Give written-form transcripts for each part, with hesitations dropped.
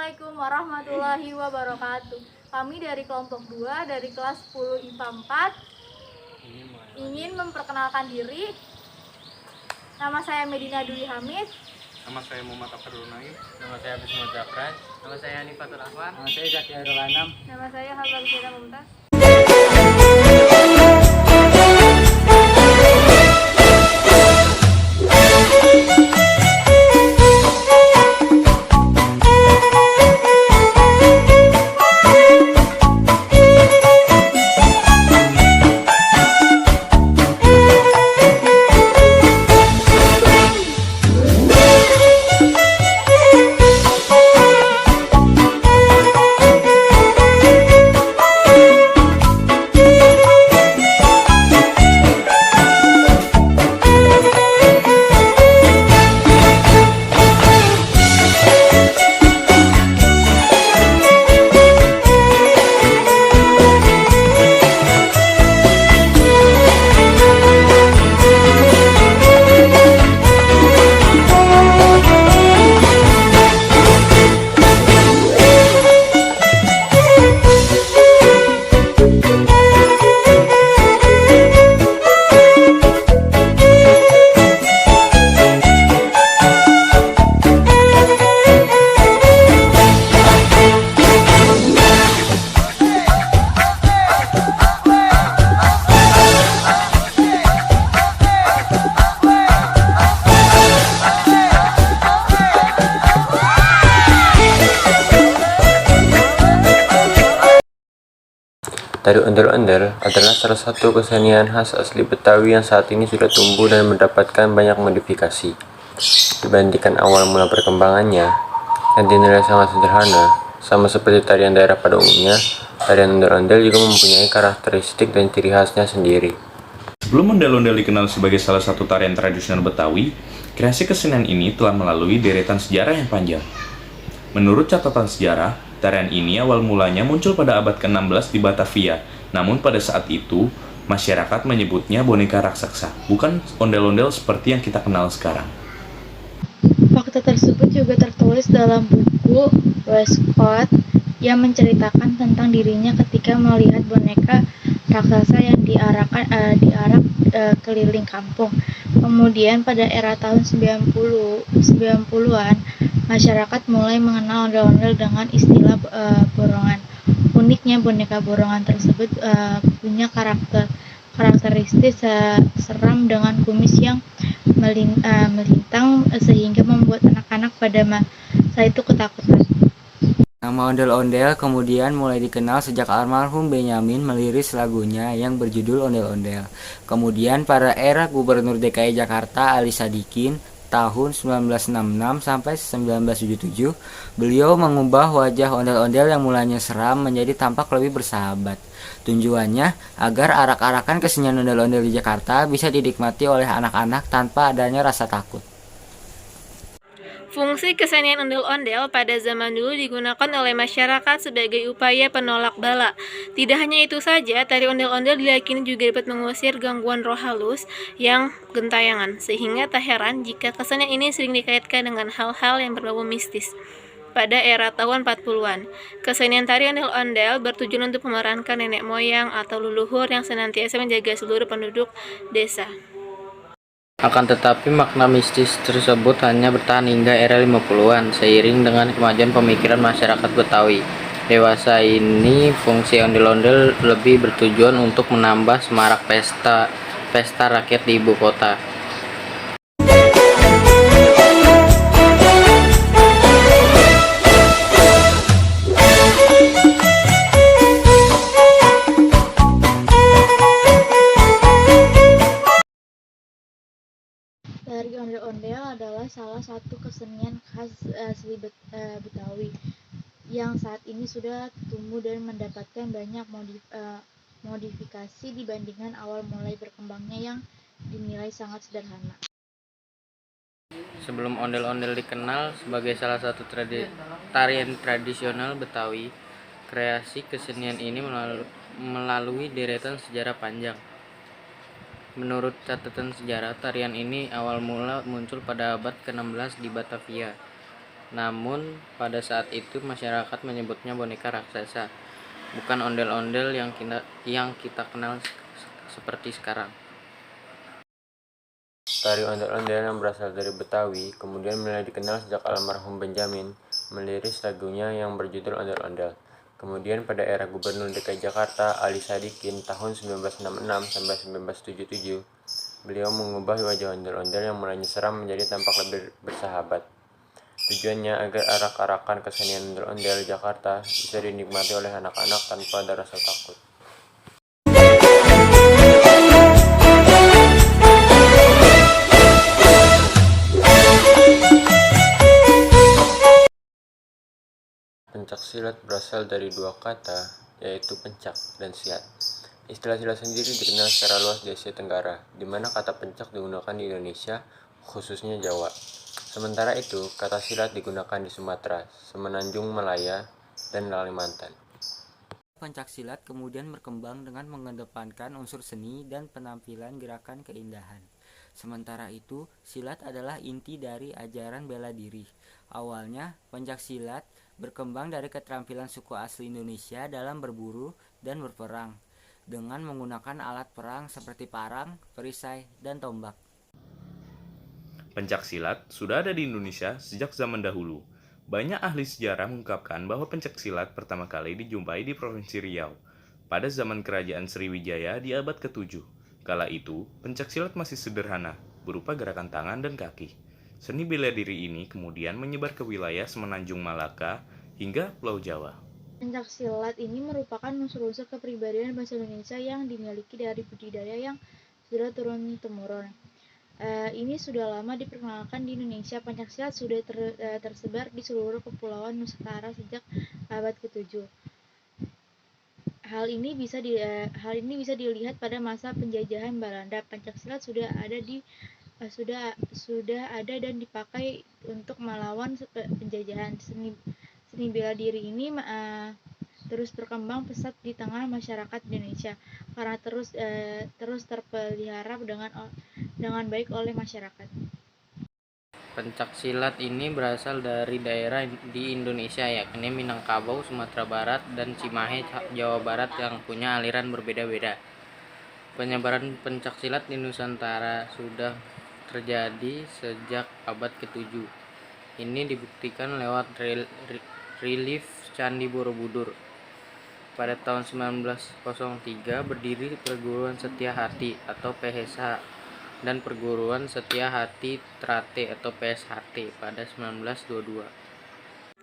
Assalamualaikum warahmatullahi wabarakatuh. Kami dari kelompok 2 dari kelas 10 IPA 4 ingin memperkenalkan diri. Nama saya Medina Dwi Hamid. Nama saya Muhammad Akharul Naim. Nama saya Bismillah Zakran. Nama saya Hanifatul Ahwan. Nama saya Zaki Hairul Anam. Nama saya Habal Syeda Mumtaz. Tari ondel-ondel adalah salah satu kesenian khas asli Betawi yang saat ini sudah tumbuh dan mendapatkan banyak modifikasi. Dibandingkan awal mula perkembangannya, yang dinilai sangat sederhana, sama seperti tarian daerah pada umumnya, tarian ondel-ondel juga mempunyai karakteristik dan ciri khasnya sendiri. Sebelum ondel-ondel dikenal sebagai salah satu tarian tradisional Betawi, kreasi kesenian ini telah melalui deretan sejarah yang panjang. Menurut catatan sejarah, tarian ini awal mulanya muncul pada abad ke-16 di Batavia. Namun pada saat itu, masyarakat menyebutnya boneka raksasa, bukan ondel-ondel seperti yang kita kenal sekarang. Fakta tersebut juga tertulis dalam buku Westcott yang menceritakan tentang dirinya ketika melihat boneka raksasa yang diarak keliling kampung. Kemudian pada era tahun 90-an, masyarakat mulai mengenal ondel-ondel dengan istilah borongan. Uniknya boneka borongan tersebut punya karakteristik seram dengan kumis yang melintang sehingga membuat anak-anak pada masa itu ketakutan. Nama ondel-ondel kemudian mulai dikenal sejak almarhum Benyamin meliris lagunya yang berjudul Ondel-Ondel. Kemudian pada era Gubernur DKI Jakarta Ali Sadikin tahun 1966 sampai 1977, beliau mengubah wajah ondel-ondel yang mulanya seram menjadi tampak lebih bersahabat. Tujuannya agar arak-arakan kesenian ondel-ondel di Jakarta bisa dinikmati oleh anak-anak tanpa adanya rasa takut. Fungsi kesenian ondel-ondel pada zaman dulu digunakan oleh masyarakat sebagai upaya penolak bala. Tidak hanya itu saja, tari ondel-ondel diyakini juga dapat mengusir gangguan roh halus yang gentayangan, sehingga tak heran jika kesenian ini sering dikaitkan dengan hal-hal yang berbau mistis. Pada era tahun 40-an, kesenian tari ondel-ondel bertujuan untuk memerankan nenek moyang atau leluhur yang senantiasa menjaga seluruh penduduk desa. Akan tetapi makna mistis tersebut hanya bertahan hingga era 50-an seiring dengan kemajuan pemikiran masyarakat Betawi. Dewasa ini fungsi ondel-ondel lebih bertujuan untuk menambah semarak pesta rakyat di ibu kota. Tari ondel-ondel adalah salah satu kesenian khas asli Betawi yang saat ini sudah tumbuh dan mendapatkan banyak modifikasi dibandingkan awal mulai berkembangnya yang dinilai sangat sederhana. Sebelum ondel-ondel dikenal sebagai salah satu tarian tradisional Betawi, kreasi kesenian ini melalui deretan sejarah panjang. Menurut catatan sejarah, tarian ini awal mula muncul pada abad ke-16 di Batavia. Namun pada saat itu masyarakat menyebutnya boneka raksasa, bukan ondel-ondel yang kita kenal seperti sekarang. Tari ondel-ondel yang berasal dari Betawi kemudian mulai dikenal sejak almarhum Benjamin meliris lagunya yang berjudul Ondel-Ondel. Kemudian pada era Gubernur DKI Jakarta Ali Sadikin tahun 1966 sampai 1977, beliau mengubah wajah ondel-ondel yang mulanya seram menjadi tampak lebih bersahabat. Tujuannya agar arak-arakan kesenian ondel-ondel Jakarta bisa dinikmati oleh anak-anak tanpa ada rasa takut. Pencaksilat berasal dari dua kata, yaitu pencak dan silat. Istilah silat sendiri dikenal secara luas di Asia Tenggara, di mana kata pencak digunakan di Indonesia, khususnya Jawa. Sementara itu, kata silat digunakan di Sumatera, Semenanjung Malaya, dan Kalimantan. Pencaksilat kemudian berkembang dengan mengedepankan unsur seni dan penampilan gerakan keindahan. Sementara itu, silat adalah inti dari ajaran bela diri. Awalnya, pencaksilat berkembang dari keterampilan suku asli Indonesia dalam berburu dan berperang, dengan menggunakan alat perang seperti parang, perisai, dan tombak. Pencaksilat sudah ada di Indonesia sejak zaman dahulu. Banyak ahli sejarah mengungkapkan bahwa pencaksilat pertama kali dijumpai di Provinsi Riau pada zaman Kerajaan Sriwijaya di abad ke-7. Kala itu, pencaksilat masih sederhana, berupa gerakan tangan dan kaki. Seni bela diri ini kemudian menyebar ke wilayah Semenanjung Malaka hingga Pulau Jawa. Pencaksilat ini merupakan unsur-unsur kepribadian bahasa Indonesia yang dimiliki dari budidaya yang sudah turun-temurun. Ini sudah lama diperkenalkan di Indonesia. Pencaksilat sudah tersebar di seluruh kepulauan Nusantara sejak abad ke-7. Hal ini bisa dilihat pada masa penjajahan Belanda. Pencaksilat sudah ada dan dipakai untuk melawan penjajahan. Seni bela diri ini terus berkembang pesat di tengah masyarakat Indonesia karena terus terpelihara dengan baik oleh masyarakat. Pencaksilat ini berasal dari daerah di Indonesia yakni Minangkabau, Sumatera Barat, dan Cimahi, Jawa Barat yang punya aliran berbeda-beda. Penyebaran pencaksilat di Nusantara sudah terjadi sejak abad ke-7. Ini dibuktikan lewat relief Candi Borobudur. Pada tahun 1903 berdiri Perguruan Setia Hati atau PSH dan Perguruan Setia Hati Trate atau PSHT pada 1922.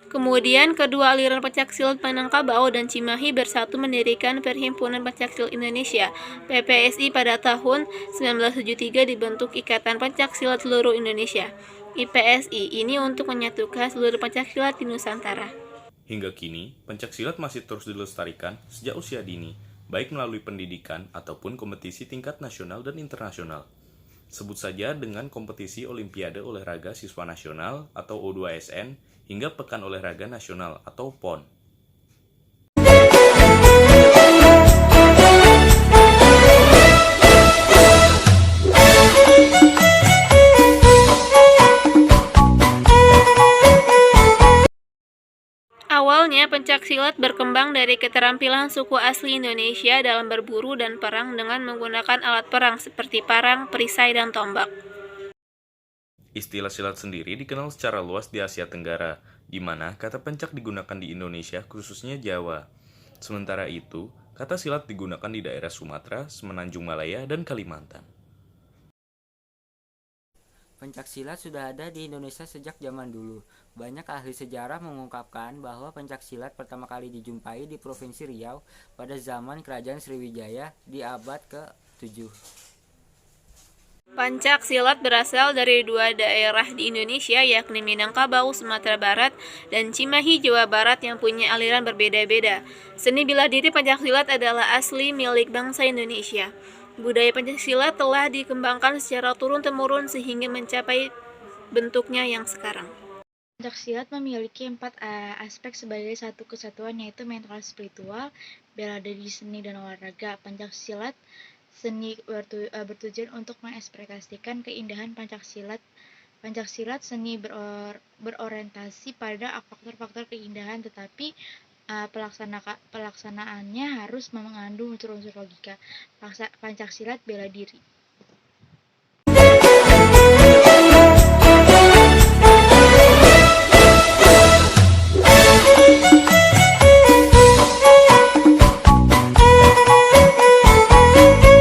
Kemudian kedua aliran pencaksilat Minangkabau dan Cimahi bersatu mendirikan Perhimpunan Pencaksilat Indonesia (PPSI) pada tahun 1973 dibentuk Ikatan Pencaksilat Seluruh Indonesia (IPSI) ini untuk menyatukan seluruh pencaksilat di Nusantara. Hingga kini, pencaksilat masih terus dilestarikan sejak usia dini, baik melalui pendidikan ataupun kompetisi tingkat nasional dan internasional. Sebut saja dengan kompetisi Olimpiade Olahraga Siswa Nasional atau O2SN hingga Pekan Olahraga Nasional atau PON. Awalnya, pencaksilat berkembang dari keterampilan suku asli Indonesia dalam berburu dan perang dengan menggunakan alat perang seperti parang, perisai, dan tombak. Istilah silat sendiri dikenal secara luas di Asia Tenggara, di mana kata pencak digunakan di Indonesia khususnya Jawa. Sementara itu, kata silat digunakan di daerah Sumatera, Semenanjung Malaya, dan Kalimantan. Pencaksilat sudah ada di Indonesia sejak zaman dulu. Banyak ahli sejarah mengungkapkan bahwa pencaksilat pertama kali dijumpai di Provinsi Riau pada zaman Kerajaan Sriwijaya di abad ke-7. Pencaksilat berasal dari dua daerah di Indonesia yakni Minangkabau, Sumatera Barat, dan Cimahi, Jawa Barat yang punya aliran berbeda-beda. Seni bela diri pencaksilat adalah asli milik bangsa Indonesia. Budaya pencaksilat telah dikembangkan secara turun-temurun sehingga mencapai bentuknya yang sekarang. Pencaksilat memiliki 4 aspek sebagai satu kesatuan, yaitu mental, spiritual, bela diri, seni, dan olahraga. Pencaksilat seni bertujuan untuk mengekspresikan keindahan pencaksilat Pencaksilat seni berorientasi pada faktor-faktor keindahan, tetapi pelaksanaannya harus mengandung unsur-unsur logika. Pencaksilat bela diri.